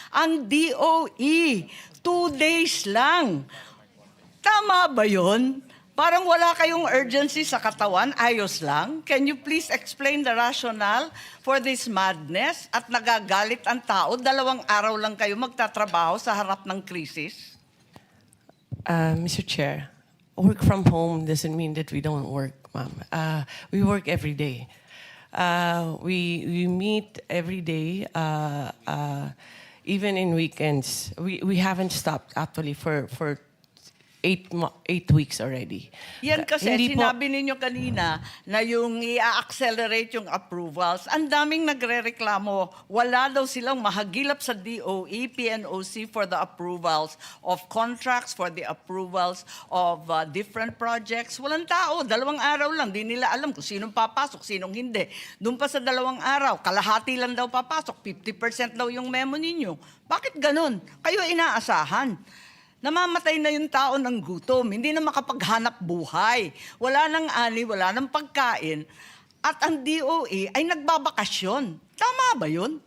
Ang DOE, 2 days lang. Tama ba yun? Parang wala kayong urgency sa katawan, ayos lang. Can you please explain the rationale for this madness? At nagagalit ang tao, 2 araw lang kayo magtatrabaho sa harap ng krisis? Mr. Chair, work from home doesn't mean that we don't work, ma'am. We work every day. We meet every day, even in weekends. We haven't stopped actually for 8 weeks already. Yan kasi, Hindi po- sinabi ninyo kanina na yung i-accelerate yung approvals. Ang daming nagre-reklamo. Wala daw silang mahagilap sa DOE, PNOC for the approvals of contracts, for the approvals of different projects. Walang tao. 2 araw lang. Di nila alam kung sinong papasok, sinong hindi. Doon pa sa 2 araw, kalahati lang daw papasok. 50% daw yung memo ninyo. Bakit ganun? Kayo inaasahan. Namamatay na yung tao ng gutom, hindi na makapaghanap buhay. Wala nang ani, wala nang pagkain. At ang DOE ay nagbabakasyon. Tama ba yun?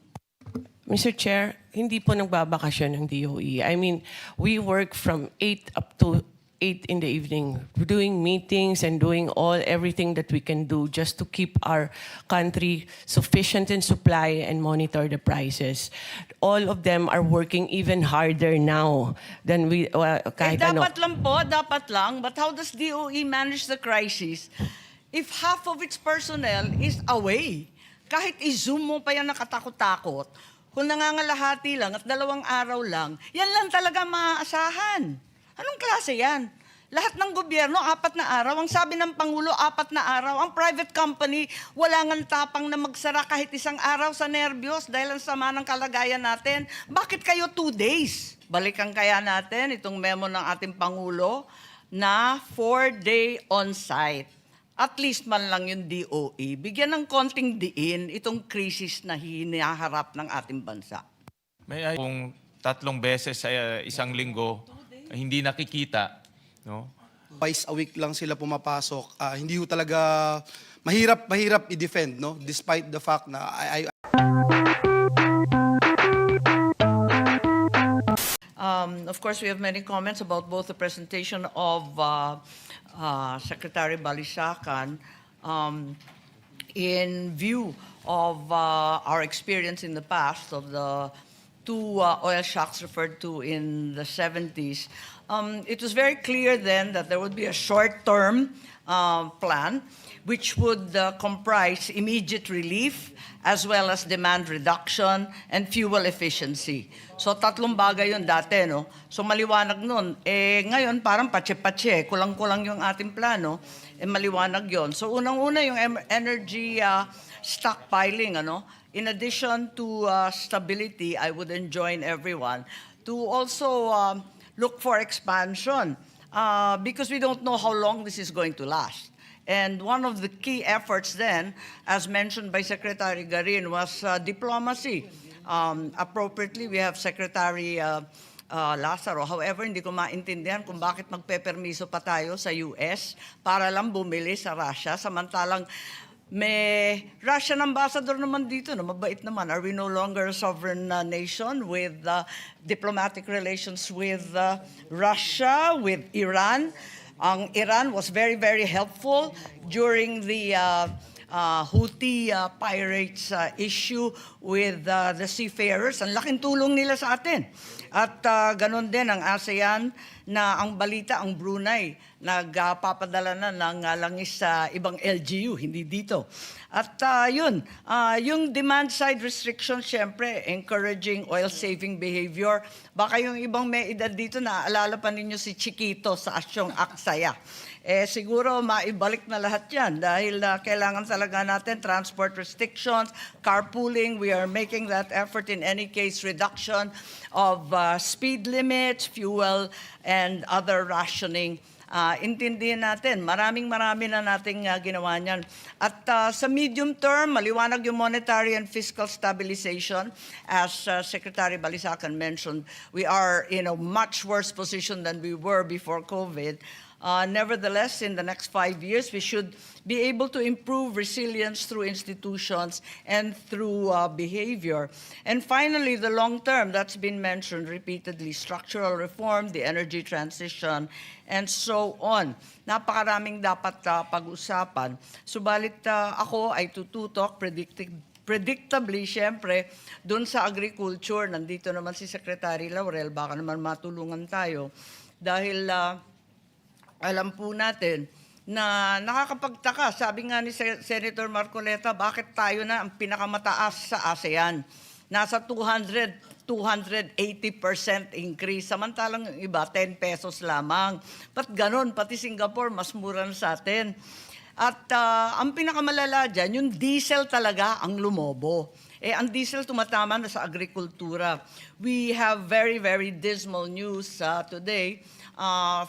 Mr. Chair, hindi po nagbabakasyon ng DOE. I mean, we work from 8 up to 8 in the evening, doing meetings and doing everything that we can do just to keep our country sufficient in supply and monitor the prices. All of them are working even harder now than we kahit ano. Dapat lang po, dapat lang. But how does DOE manage the crisis if half of its personnel is away? Kahit i-zoom mo pa yan nakatakot-takot, kung nangangalahati lang at 2 araw lang, yan lang talaga maaasahan. Anong klase yan? Lahat ng gobyerno, 4 na araw. Ang sabi ng Pangulo, 4 na araw. Ang private company, wala ngang tapang na magsara kahit 1 araw sa nervyos dahil ang sama ng kalagayan natin. Bakit kayo 2 days? Balikan kaya natin itong memo ng ating Pangulo na 4-day on-site. At least man lang yung DOE. Bigyan ng konting diin itong krisis na hinaharap ng ating bansa. May kung 3 beses sa isang linggo hindi nakikita, no? Twice a week lang sila pumapasok. Hindi ho talaga mahirap i-defend, no? Despite the fact na Of course, we have many comments about both the presentation of Secretary Balisacan in view of our experience in the past of the 2 oil shocks referred to in the 70s. It was very clear then that there would be a short-term plan which would comprise immediate relief as well as demand reduction and fuel efficiency. So 3 bagay yun dati, no? So maliwanag nun. Ngayon parang patse-patse, kulang-kulang yung ating plano, maliwanag yun. So unang-una yung energy stockpiling, ano? In addition to stability, I would enjoin everyone to also look for expansion because we don't know how long this is going to last. And one of the key efforts then, as mentioned by Secretary Garin, was diplomacy. Appropriately, we have Secretary Lazaro. However, hindi ko maintindihan kung bakit magpepermiso pa tayo sa US para lang bumili sa Russia, samantalang may Russian ambassador naman dito na mabait naman. Are we no longer a sovereign nation with diplomatic relations with Russia, with Iran? Ang Iran was very, very helpful during the Houthi pirates issue with the seafarers. Ang laking tulong nila sa atin. At ganon din ang ASEAN na ang balita, ang Brunei, nagpapadala na ng langis sa ibang LGU, hindi dito. At yung demand-side restriction, syempre, encouraging oil-saving behavior. Baka yung ibang may edad dito, naaalala pa ninyo si Chiquito sa Asyong Aksaya. Siguro maibalik na lahat yan dahil kailangan talaga natin transport restrictions, carpooling. We are making that effort in any case, reduction of speed limits, fuel, and other rationing. Intindihin natin, marami na nating ginawa niyan. At sa medium term, maliwanag yung monetary and fiscal stabilization. As Secretary Balisacan mentioned, we are in a much worse position than we were before COVID. Nevertheless, in the next 5 years, we should be able to improve resilience through institutions and through behavior. And finally, the long term, that's been mentioned repeatedly, structural reform, the energy transition, and so on. Napakaraming dapat pag-usapan. Subalit ako ay tututok predictably, syempre, doon sa agriculture. Nandito naman si Secretary Laurel, baka naman matulungan tayo. Dahil alam po natin na nakakapagtaka, sabi nga ni Senator Marcoleta, bakit tayo na ang pinakamataas sa ASEAN? Nasa 280% increase. Samantalang yung iba, 10 pesos lamang. Ba't ganon? Pati Singapore, mas mura na sa atin. At ang pinakamalala dyan, yung diesel talaga ang lumobo. Ang diesel tumatama na sa agrikultura. We have very, very dismal news today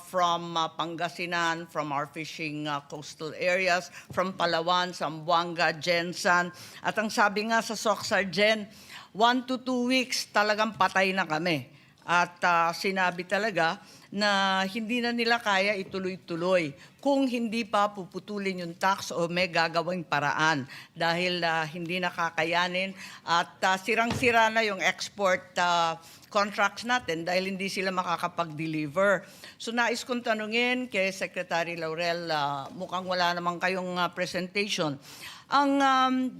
from Pangasinan, from our fishing coastal areas, from Palawan, Zamboanga, Jensan. At ang sabi nga sa Soxargen, 1 to 2 weeks talagang patay na kami. At sinabi talaga na hindi na nila kaya ituloy-tuloy kung hindi pa puputulin yung tax o may gagawing paraan dahil hindi nakakayanin at sirang-sira na yung export contracts natin dahil hindi sila makakapag-deliver. So nais kong tanungin kay Secretary Laurel, mukhang wala naman kayong presentation. Ang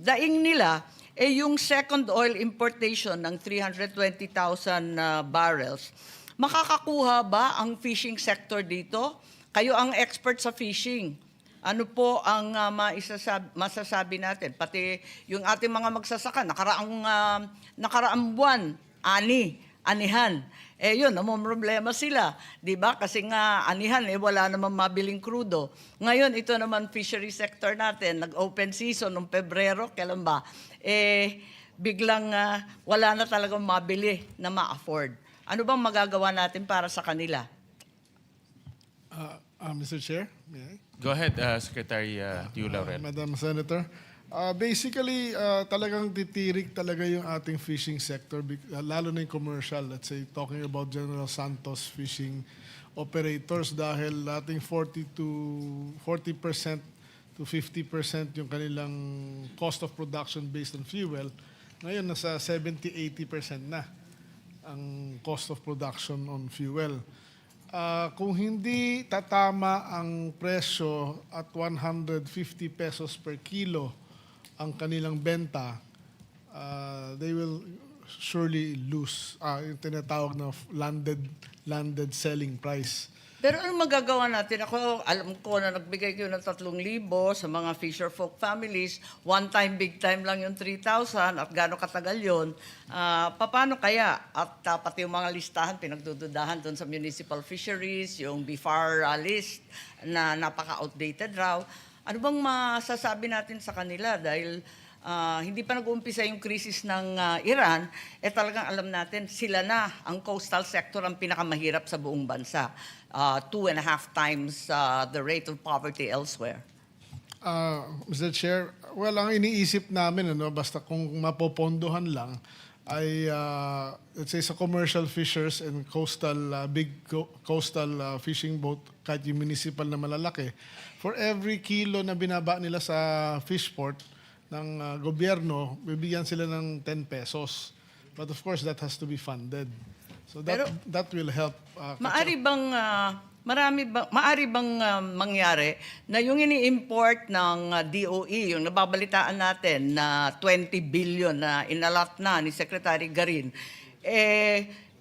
daing nila yung second oil importation ng 320,000 barrels. Makakakuha ba ang fishing sector dito? Kayo ang expert sa fishing. Ano po ang masasabi natin? Pati yung ating mga magsasaka, nakaraang buwan, anihan. Yun, problema sila. Diba? Kasi nga, anihan, wala namang mabiling krudo. Ngayon, ito naman fishery sector natin, nag-open season noong Pebrero, kailan ba? Biglang wala na talagang mabili na ma-afford. Ano bang magagawa natin para sa kanila? Mr. Chair, may I? Go ahead, Secretary Tiu Laurel. Madam Senator, basically, talagang titirik talaga yung ating fishing sector, lalo na yung commercial, let's say, talking about General Santos fishing operators dahil ating 40% to 50% yung kanilang cost of production based on fuel. Ngayon, nasa 70-80% na ang cost of production on fuel. Kung hindi tatama ang presyo at 150 pesos per kilo ang kanilang benta, they will surely lose yung tinatawag na landed selling price. Pero ano magagawa natin? Ako, alam ko na nagbigay kayo ng 3,000 sa mga fisher folk families. One time, big time lang yung 3,000 at gano'ng katagal yun. Paano kaya? At pati yung mga listahan, pinagdududahan doon sa municipal fisheries, yung BFAR list na napaka-outdated raw. Ano bang masasabi natin sa kanila? Dahil hindi pa nag-uumpisa yung krisis ng Iran, talagang alam natin, sila na, ang coastal sector ang pinakamahirap sa buong bansa. 2.5 times the rate of poverty elsewhere. Mr. Chair, well, ang iniisip namin, basta kung mapopondohan lang, ay, let's say, sa commercial fishers and coastal fishing boat, kahit yung municipal na malalaki, for every kilo na binaba nila sa fishport ng gobyerno, bibigyan sila ng 10 pesos. But of course, that has to be funded. So that will help. Maari bang mangyari na yung ini-import ng DOE, yung nababalitaan natin na 20 billion na inalat na ni Secretary Garin,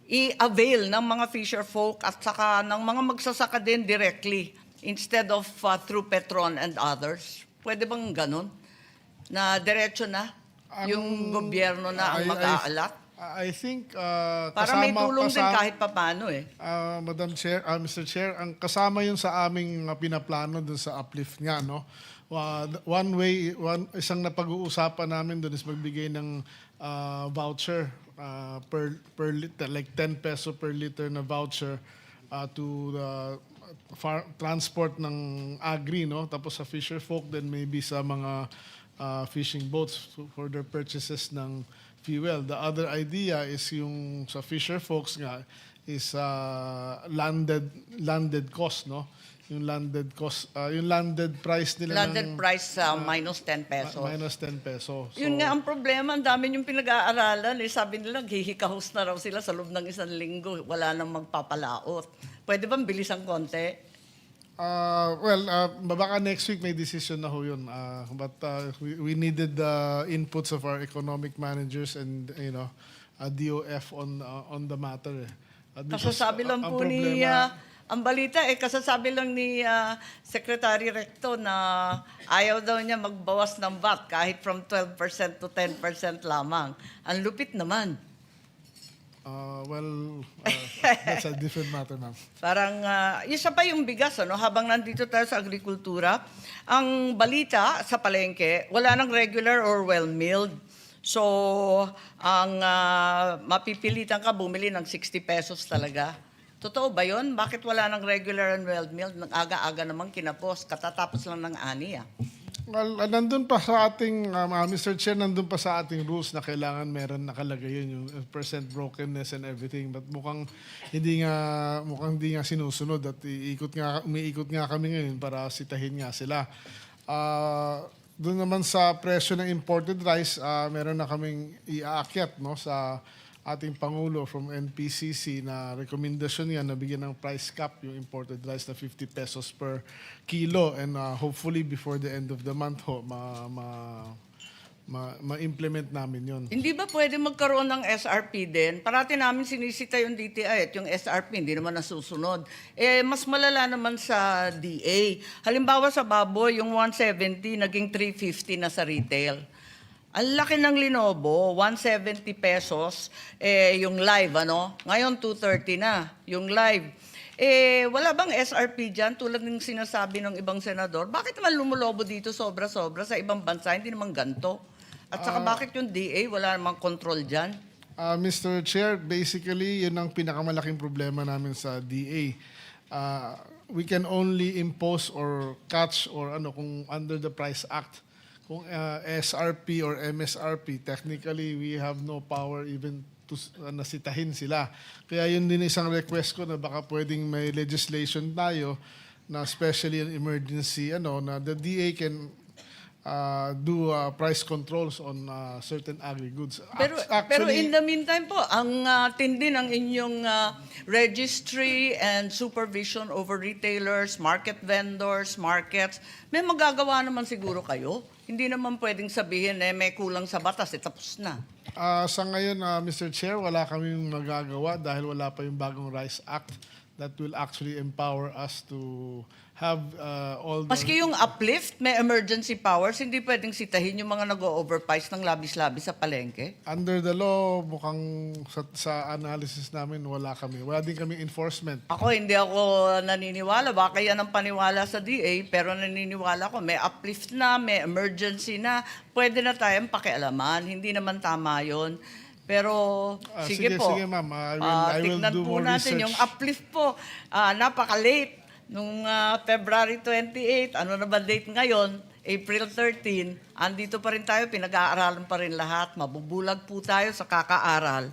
i-avail ng mga fisher folk at saka ng mga magsasaka din directly instead of through Petron and others? Pwede bang ganun? Na diretso na yung gobyerno na ang mag-aalat? I think Para may tulong din kahit papano Madam Chair, Mr. Chair, ang kasama yun sa aming pinaplano dun sa uplift nga, no? Isang napag-uusapan namin dun is magbigay ng voucher per liter, like 10 peso per liter na voucher to the transport ng agri, no? Tapos sa fisher folk, then maybe sa mga fishing boats for their purchases ng fuel. The other idea is yung sa fisher folks nga is landed cost, no? yung landed cost, yung landed price nila Landed ng price minus 10 pesos. minus 10 pesos. Yun nga ang problema, ang dami yung pinag-aaralan. Sabi nila, hihikahos na raw sila sa loob ng isang linggo. Wala nang magpapalaot. Pwede bang bilisan konti? Baka next week may decision na ho yun. But we needed the inputs of our economic managers and DOF on the matter. Because Kasasabi lang ang po ni, ang balita kasasabi lang ni Secretary Recto na ayaw daw niya magbawas ng VAT kahit from 12% to 10% lamang. Ang lupit naman. That's a different matter, ma'am. Parang, isa pa yung bigas, habang nandito tayo sa agrikultura, ang balita sa palengke, wala nang regular or well-milled. So, ang mapipilitan ka bumili ng 60 pesos talaga. Totoo ba yun? Bakit wala nang regular and well-milled? Nag-aga-aga naman kinapos, katatapos lang ng ani. Well, nandun pa sa ating, Mr. Chair, nandun pa sa ating rules na kailangan meron nakalagay yun, yung percent brokenness and everything. But mukhang hindi nga sinusunod at umiikot nga kami ngayon para sitahin nga sila. Doon naman sa presyo ng imported rice, meron na kaming iaakyat sa ating Pangulo from NPCC na rekomendasyon yan na bigyan ng price cap yung imported rice na 50 pesos per kilo and hopefully before the end of the month ma-implement namin yun. Hindi ba pwede magkaroon ng SRP din? Parati namin sinisita yung DTI at yung SRP, hindi naman nasusunod. Mas malala naman sa DA. Halimbawa sa baboy, yung 170 naging 350 na sa retail. Ang laki ng Linobo, 170 pesos, yung live, Ngayon, 230 na, yung live. Wala bang SRP dyan, tulad ng sinasabi ng ibang senador? Bakit naman lumulobo dito sobra-sobra sa ibang bansa, hindi naman ganito? At saka bakit yung DA, wala namang control dyan? Mr. Chair, basically, yun ang pinakamalaking problema namin sa DA. We can only impose or catch or kung under the Price Act. Kung SRP or MSRP, technically, we have no power even to nasitahin sila. Kaya yun din isang request ko na baka pwedeng may legislation tayo na especially in emergency, na the DA can do price controls on certain agri-goods. Pero in the meantime po, ang tindi ng inyong registry and supervision over retailers, market vendors, markets, may magagawa naman siguro kayo. Hindi naman pwedeng sabihin may kulang sa batas, tapos na. Sa ngayon, Mr. Chair, wala kaming magagawa dahil wala pa yung bagong Rice Act that will actually empower us to have all the... Maski yung uplift, may emergency powers, hindi pwedeng sitahin yung mga nag-overprice ng labis-labis sa palengke. Under the law, mukhang sa analysis namin, wala kami. Wala din kami enforcement. Hindi ako naniniwala. Baka yan ang paniwala sa DA, pero naniniwala ko may uplift na, may emergency na. Pwede na tayong pakialaman. Hindi naman tama yon. Pero sige po. Sige, ma'am. I will tignan do po more natin research. yung uplift po. Napaka-late. Nung February 28, ano na ba date ngayon? April 13, andito pa rin tayo, pinag-aaralan pa rin lahat. Mabubulag po tayo sa kakaaral.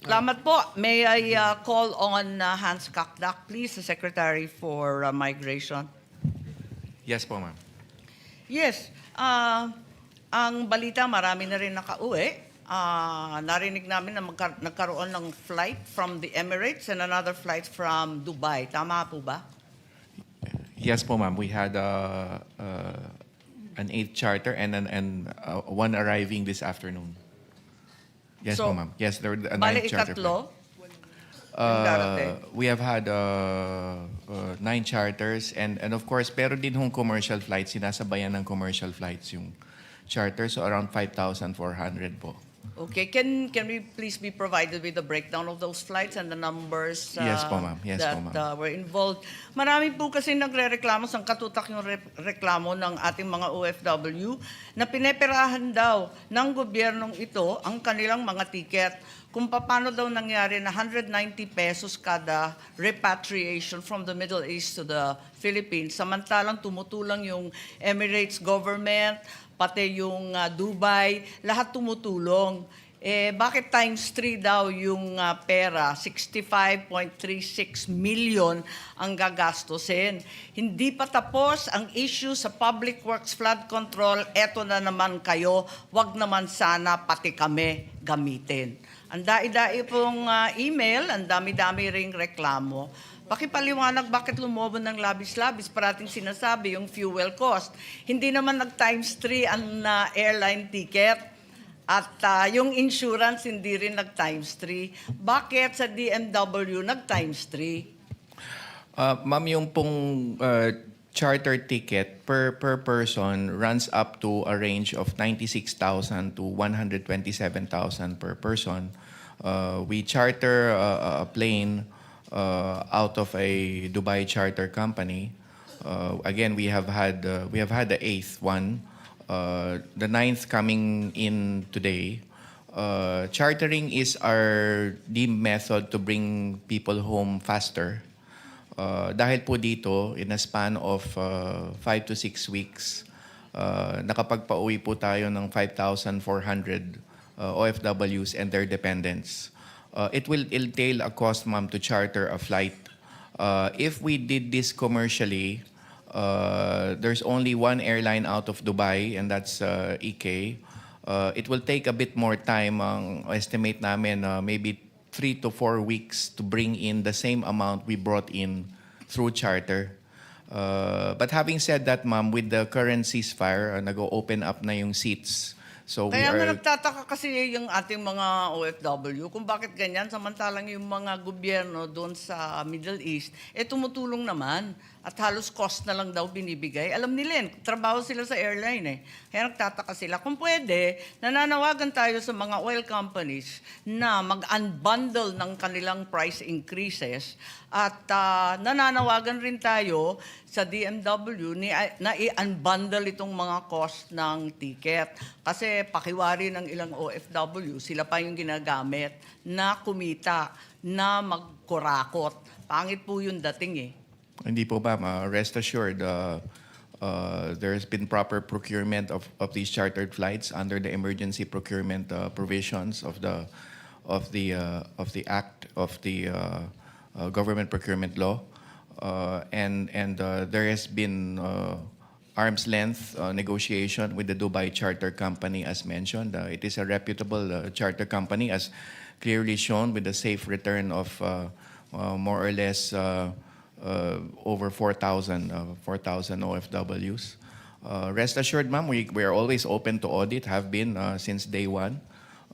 Salamat po. May I call on Hans Kakdak, please, the Secretary for Migration. Yes po, ma'am. Yes. Ang balita, marami na rin nakauwi. Narinig namin na nagkaroon ng flight from the Emirates and another flight from Dubai. Tama po ba? Yes po, ma'am. We had an 8 charter and one arriving this afternoon. Yes So, po, ma'am. Yes, there were a 9 Bali, charter ikatlo. We have had 9 charters and of course, pero din hong commercial flights, sinasabayan ng commercial flights yung charter, so around 5,400 po. Okay, can we please be provided with the breakdown of those flights and the numbers Yes po, ma'am. Yes that po, ma'am. were involved? Marami po kasi nagre-reklamo, sang katutak yung reklamo ng ating mga OFW na pineperahan daw ng gobyernong ito ang kanilang mga tiket. Kung paano daw nangyari na 190 pesos kada repatriation from the Middle East to the Philippines, samantalang tumutulong yung Emirates government, pati yung Dubai, lahat tumutulong. Bakit times 3 daw yung pera? 65.36 million ang gagastusin. Hindi pa tapos ang issue sa Public Works Flood Control. Eto na naman kayo, wag naman sana pati kami gamitin. Ang dai-dai pong email, ang dami-dami ring reklamo. Pakipaliwanag bakit lumobo ng labis-labis, parating sinasabi yung fuel cost. Hindi naman nag-times 3 ang airline ticket. At yung insurance hindi rin nag-times 3. Bakit sa DMW nag-times 3? Ma'am, yung pong charter ticket per person runs up to a range of 96,000 to 127,000 per person. We charter a plane out of a Dubai charter company. Again, we have had the 8th one. The 9th coming in today. Chartering is our deemed method to bring people home faster. Dahil po dito, in a span of 5 to 6 weeks, nakapagpauwi po tayo ng 5,400 OFWs and their dependents. It will entail a cost, ma'am, to charter a flight. If we did this commercially, there's only one airline out of Dubai, and that's EK. It will take a bit more time. Ang estimate namin, maybe 3 to 4 weeks to bring in the same amount we brought in through charter. But having said that, ma'am, with the current ceasefire, nag-open up na yung seats. So we Kaya nga are... nagtataka kasi yung ating mga OFW kung bakit ganyan, samantalang yung mga gobyerno doon sa Middle East, tumutulong naman at halos cost na lang daw binibigay. Alam nila yun, trabaho sila sa airline Kaya nagtataka sila. Kung pwede, nananawagan tayo sa mga oil companies na mag-unbundle ng kanilang price increases at nananawagan rin tayo sa DMW na i-unbundle itong mga cost ng ticket. Kasi pakiwari ng ilang OFW, sila pa yung ginagamit na kumita, na magkurakot. Pangit po yung dating Hindi po, ma'am. Rest assured, there has been proper procurement of these chartered flights under the emergency procurement provisions of the Act of the Government Procurement Law, and there has been arm's length negotiation with the Dubai Charter Company, as mentioned. It is a reputable charter company, as clearly shown with the safe return of more or less over 4,000 OFWs. Rest assured, ma'am, we are always open to audit, have been since day one.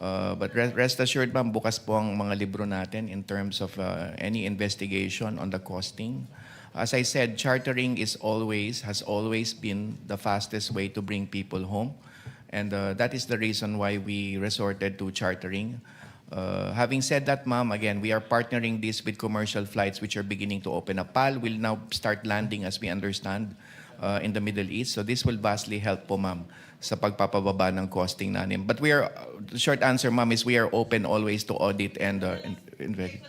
But rest assured, ma'am, bukas po ang mga libro natin in terms of any investigation on the costing. As I said, chartering has always been the fastest way to bring people home. And that is the reason why we resorted to chartering. Having said that, ma'am, again, we are partnering this with commercial flights which are beginning to open up. PAL will now start landing, as we understand, in the Middle East. So this will vastly help po, ma'am, sa pagpapababa ng costing natin. But the short answer, ma'am, is we are open always to audit and investigate.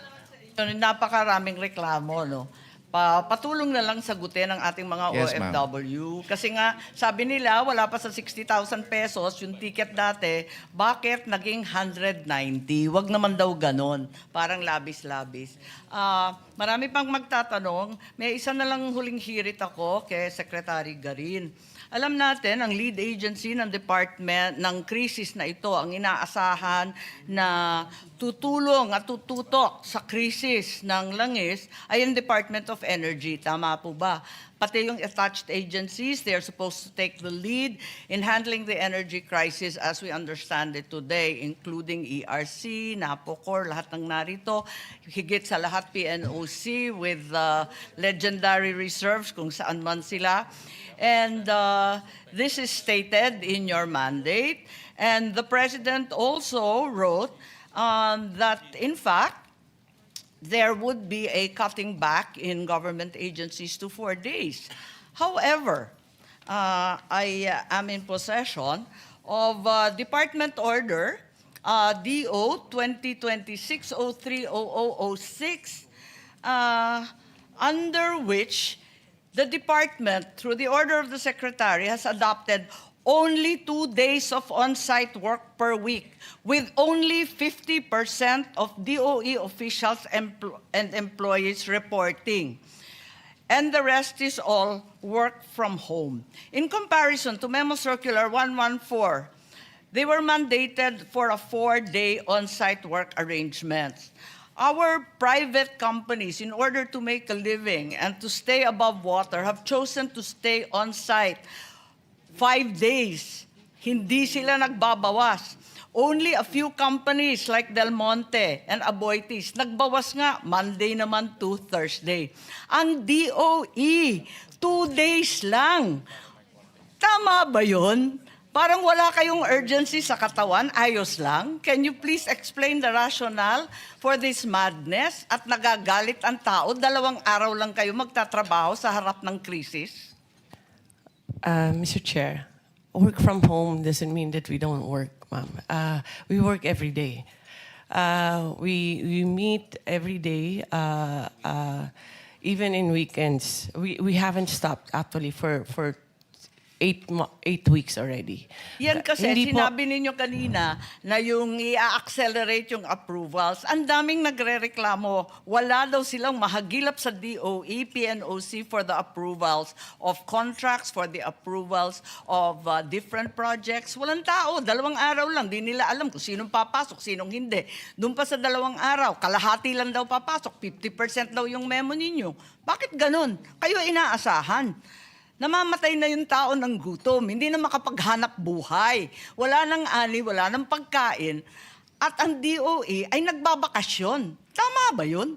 Napakaraming reklamo, no? Patulong na lang sagutin ng ating mga Yes, ma'am. OFW. Kasi nga, sabi nila, wala pa sa 60,000 pesos yung ticket dati, bakit naging 190? Wag naman daw ganon. Parang labis-labis. Marami pang magtatanong. May isa na lang huling hirit ako kay Secretary Garin. Alam natin, ang lead agency ng department ng krisis na ito, ang inaasahan na tutulong at tututok sa krisis ng langis ay ang Department of Energy. Tama po ba? Pati yung attached agencies, they're supposed to take the lead in handling the energy crisis as we understand it today, including ERC, NAPOCOR, lahat ng narito. Higit sa lahat PNOC with legendary reserves kung saan man sila. And this is stated in your mandate. And the President also wrote that, in fact, there would be a cutting back in government agencies to 4 days. However, I am in possession of Department Order DO 2026-03-0006, under which the department, through the order of the Secretary, has adopted only 2 days of on-site work per week, with only 50% of DOE officials and employees reporting. And the rest is all work from home. In comparison to Memo Circular 114, they were mandated for a 4-day on-site work arrangement. Our private companies, in order to make a living and to stay above water, have chosen to stay on-site 5 days. Hindi sila nagbabawas. Only a few companies like Del Monte and Aboitiz, nagbawas nga, Monday naman to Thursday. Ang DOE, 2 days lang. Tama ba yun? Parang wala kayong urgency sa katawan, ayos lang. Can you please explain the rationale for this madness? At nagagalit ang tao, 2 araw lang kayo magtatrabaho sa harap ng krisis? Mr. Chair, work from home doesn't mean that we don't work, ma'am. We work every day. We meet every day, even in weekends. We haven't stopped actually for 8 weeks already. Yan kasi, Hindi po- sinabi ninyo kanina na yung i-accelerate yung approvals. Ang daming nagre-reklamo. Wala daw silang mahagilap sa DOE, PNOC for the approvals of contracts, for the approvals of different projects. Walang tao. 2 araw lang. Di nila alam kung sinong papasok, sinong hindi. Doon pa sa 2 araw, kalahati lang daw papasok. 50% daw yung memo ninyo. Bakit ganun? Kayo inaasahan. Namamatay na yung tao ng gutom, hindi na makapaghanap buhay. Wala nang ani, wala nang pagkain. At ang DOE ay nagbabakasyon. Tama ba yun?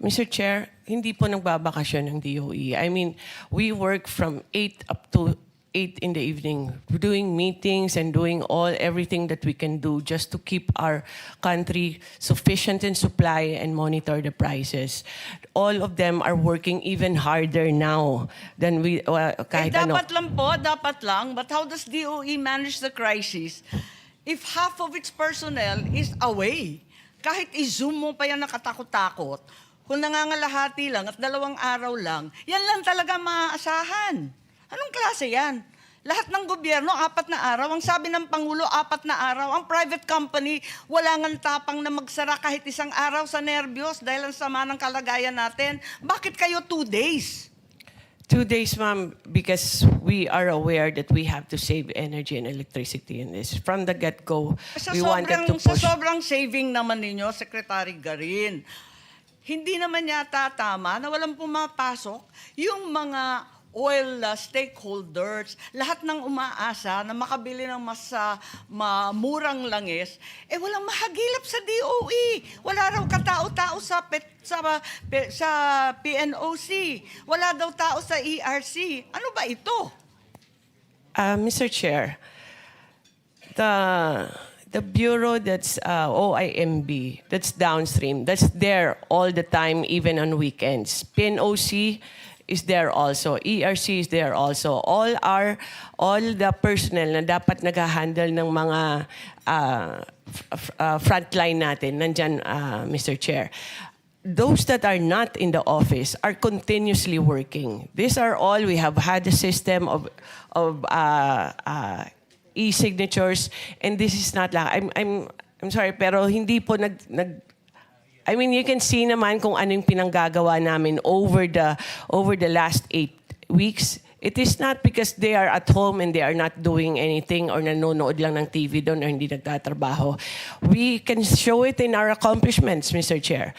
Mr. Chair, hindi po nagbabakasyon ng DOE. I mean, we work from 8 up to 8 in the evening, doing meetings and doing everything that we can do just to keep our country sufficient in supply and monitor the prices. All of them are working even harder now than we kahit ano. Dapat lang po, dapat lang. But how does DOE manage the crisis if half of its personnel is away? Kahit i-zoom mo pa yan nakatakot-takot, kung nangangalahati lang at 2 araw lang, yan lang talaga maaasahan. Anong klase yan? Lahat ng gobyerno, 4 na araw. Ang sabi ng Pangulo, 4 na araw. Ang private company, wala ngang tapang na magsara kahit 1 araw sa nervyos dahil ang sama ng kalagayan natin. Bakit kayo 2 days? 2 days, ma'am, because we are aware that we have to save energy and electricity in this. From the get-go, we wanted to Sa push. sobrang saving naman ninyo, Secretary Garin, hindi naman yata tama na walang pumapasok yung mga oil stakeholders, lahat ng umaasa na makabili ng mas murang langis, walang mahagilap sa DOE. Wala raw katao-tao sa PNOC. Wala daw tao sa ERC. Ano ba ito? Mr. Chair, the bureau that's OIMB, that's downstream, that's there all the time, even on weekends. PNOC is there also. ERC is there also. All the personnel na dapat nag-handle ng mga frontline natin, nandyan, Mr. Chair. Those that are not in the office are continuously working. These are all, we have had a system of e-signatures, and this is not lang. I'm sorry, pero hindi po I mean, you can see naman kung ano yung pinanggagawa namin over the last 8 weeks. It is not because they are at home and they are not doing anything or nanonood lang ng TV doon or hindi nagtatrabaho. We can show it in our accomplishments, Mr. Chair.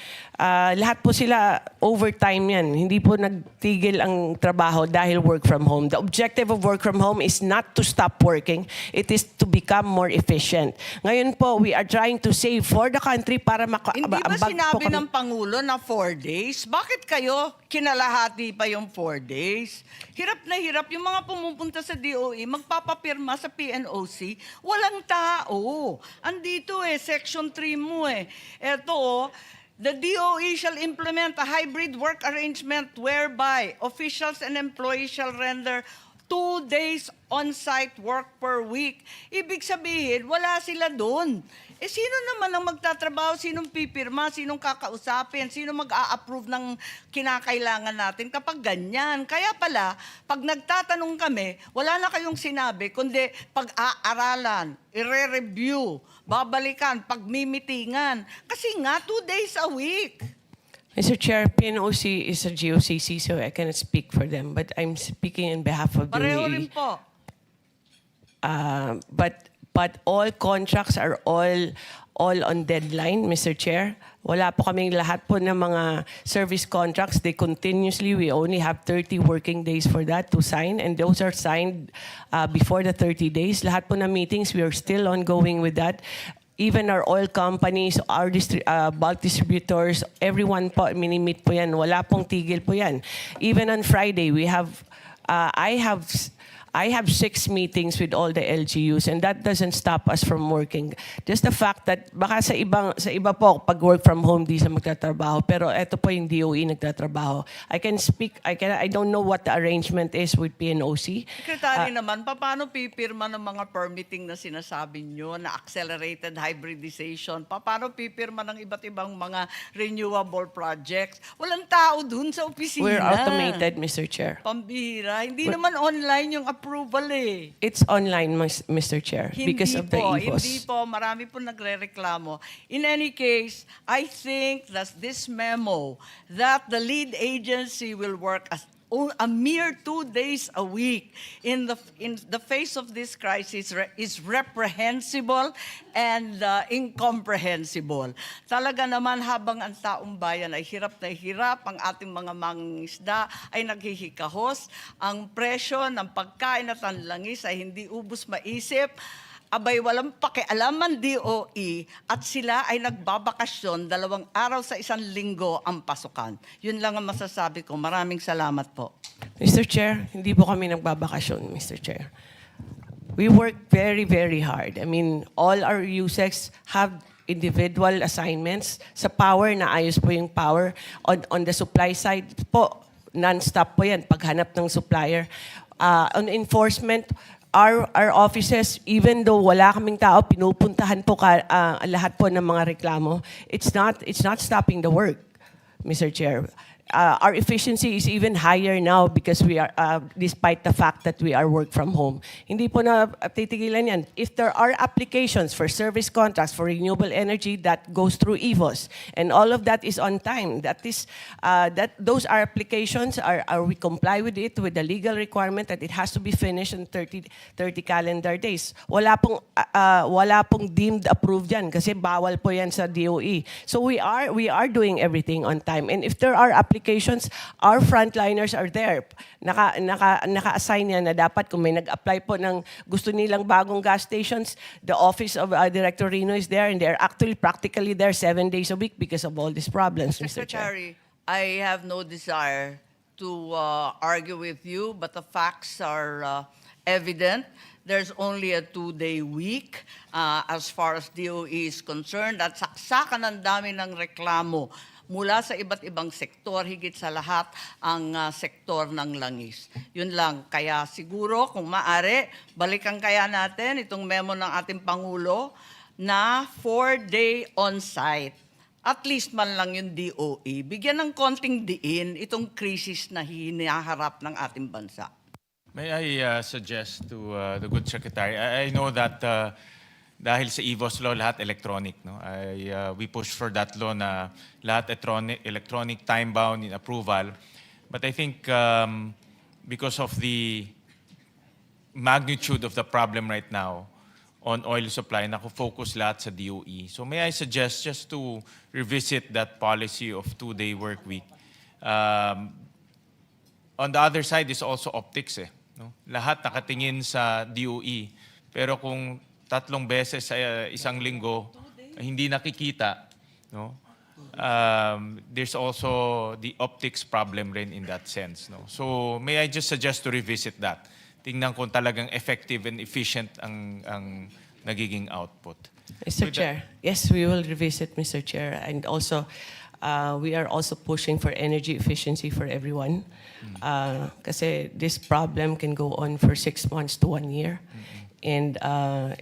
Lahat po sila overtime yan. Hindi po nagtigil ang trabaho dahil work from home. The objective of work from home is not to stop working. It is to become more efficient. Ngayon po, we are trying to save for the country para Hindi ba sinabi ng Pangulo na 4 days? Bakit kayo kinalahati pa yung 4 days? Hirap na hirap. Yung mga pumupunta sa DOE, magpapapirma sa PNOC, walang tao. Andito Section 3 mo Eto the DOE shall implement a hybrid work arrangement whereby officials and employees shall render 2 days on-site work per week. Ibig sabihin, wala sila doon. Eh, sino naman ang magtatrabaho? Sinong pipirma? Sinong kakausapin? Sino mag-a-approve ng kinakailangan natin kapag ganyan? Kaya pala, pag nagtatanong kami, wala na kayong sinabi, kundi pag-aaralan, ire-review, babalikan, pagmimitingan. Kasi nga, 2 days a week. Mr. Chair, PNOC is a GOCC, so I cannot speak for them. But I'm speaking in behalf of the Pareho rin po. But all contracts are all on deadline, Mr. Chair. Wala po kaming lahat po ng mga service contracts. They continuously, we only have 30 working days for that to sign, and those are signed before the 30 days. Lahat po ng meetings, we are still ongoing with that. Even our oil companies, our bulk distributors, everyone po, minimit po yan. Wala pong tigil po yan. Even on Friday, we have, I have 6 meetings with all the LGUs, and that doesn't stop us from working. Just the fact that baka sa iba po pag work from home di sila magtatrabaho, pero eto po yung DOE nagtatrabaho. I don't know what the arrangement is with PNOC. Secretary naman, paano pipirma ng mga permitting na sinasabi nyo na accelerated hybridization? Paano pipirma ng iba't ibang mga renewable projects? Walang tao dun sa opisina. We're automated, Mr. Chair. Pambihira. Hindi naman online yung approval eh. It's online, Mr. Chair, because of the EVOS. Hindi po. Marami po nagre-reklamo. In any case, I think that this memo that the lead agency will work as a mere 2 days a week in the face of this crisis is reprehensible and incomprehensible. Talaga naman habang ang taong bayan ay hirap na hirap, ang ating mga mangingisda ay naghihikahos, ang presyo ng pagkain at ang langis ay hindi ubus maisip, abay walang pakialam ang DOE at sila ay nagbabakasyon 2 araw sa 1 linggo ang pasukan. Yun lang ang masasabi ko. Maraming salamat po. Mr. Chair, hindi po kami nagbabakasyon, Mr. Chair. We work very, very hard. I mean, all our USECs have individual assignments. Sa power, naayos po yung power. On the supply side po, non-stop po yan, paghanap ng supplier. On enforcement, our offices, even though wala kaming tao, pinupuntahan po lahat po ng mga reklamo. It's not stopping the work, Mr. Chair. Our efficiency is even higher now because we are, despite the fact that we are work from home. Hindi po na titigilan yan. If there are applications for service contracts for renewable energy, that goes through EVOS. And all of that is on time. Those are applications, we comply with it, with the legal requirement that it has to be finished in 30 calendar days. Wala pong deemed approved yan kasi bawal po yan sa DOE. So we are doing everything on time. And if there are applications, our frontliners are there. Naka-assign yan na dapat kung may nag-apply po ng gusto nilang bagong gas stations, the office of Director Rino is there, and they're actually practically there 7 days a week because of all these problems, Mr. Chair. Secretary, I have no desire to argue with you, but the facts are evident. There's only a 2-day week as far as DOE is concerned at saksakan ang dami ng reklamo mula sa iba't ibang sektor, higit sa lahat ang sektor ng langis. Yun lang. Kaya siguro, kung maaari, balikan kaya natin itong memo ng ating Pangulo na 4-day on-site. At least man lang yung DOE. Bigyan ng konting diin itong krisis na hinaharap ng ating bansa. May I suggest to the good secretary, I know that dahil sa EVOS law, lahat electronic. No? We push for that law na lahat electronic, time-bound in approval. But I think because of the magnitude of the problem right now on oil supply, nako-focus lahat sa DOE. So may I suggest just to revisit that policy of 2-day work week. On the other side is also optics. No? Lahat nakatingin sa DOE. Pero kung 3 beses sa 1 linggo, hindi nakikita, no? There's also the optics problem rin in that sense. No? So may I just suggest to revisit that. Tingnan kung talagang effective and efficient ang nagiging output. Mr. Chair, yes, we will revisit, Mr. Chair. And also, we are also pushing for energy efficiency for everyone. Kasi this problem can go on for 6 months to 1 year. And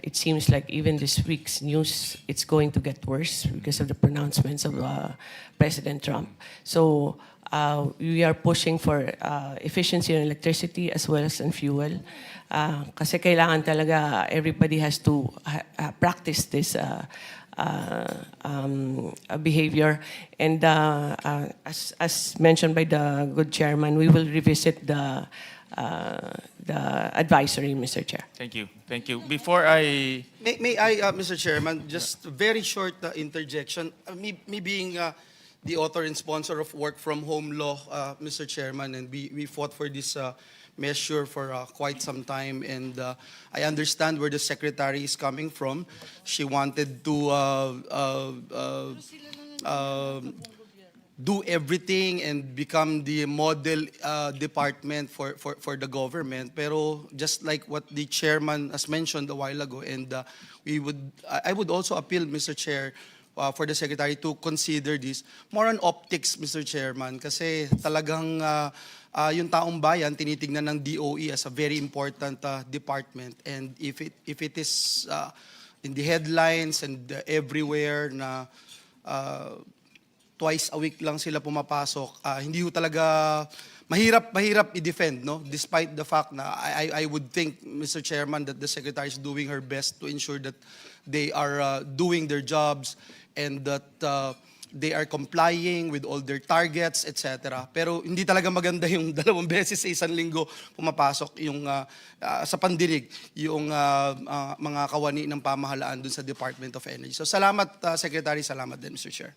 it seems like even this week's news, it's going to get worse because of the pronouncements of President Trump. So we are pushing for efficiency in electricity as well as in fuel. Kasi kailangan talaga everybody has to practice this behavior. And as mentioned by the good chairman, we will revisit the advisory, Mr. Chair. Thank you. Thank you. Before I... May I, Mr. Chairman, just a very short interjection. Me being the author and sponsor of work from home law, Mr. Chairman, and we fought for this measure for quite some time, and I understand where the secretary is coming from. She wanted to do everything and become the model department for the government. Pero just like what the chairman has mentioned a while ago, and I would also appeal, Mr. Chair, for the secretary to consider this more on optics, Mr. Chairman, kasi talagang yung taong bayan tinitingnan ng DOE as a very important department, and if it is in the headlines and everywhere na twice a week lang sila pumapasok, hindi ho talaga mahirap i-defend, no? Despite the fact na I would think, Mr. Chairman, that the secretary is doing her best to ensure that they are doing their jobs and that they are complying with all their targets, etc. Pero hindi talaga maganda yung 2 beses sa isang linggo pumapasok yung sa pandinig yung mga kawani ng pamahalaan dun sa Department of Energy. So salamat, Secretary. Salamat din, Mr. Chair.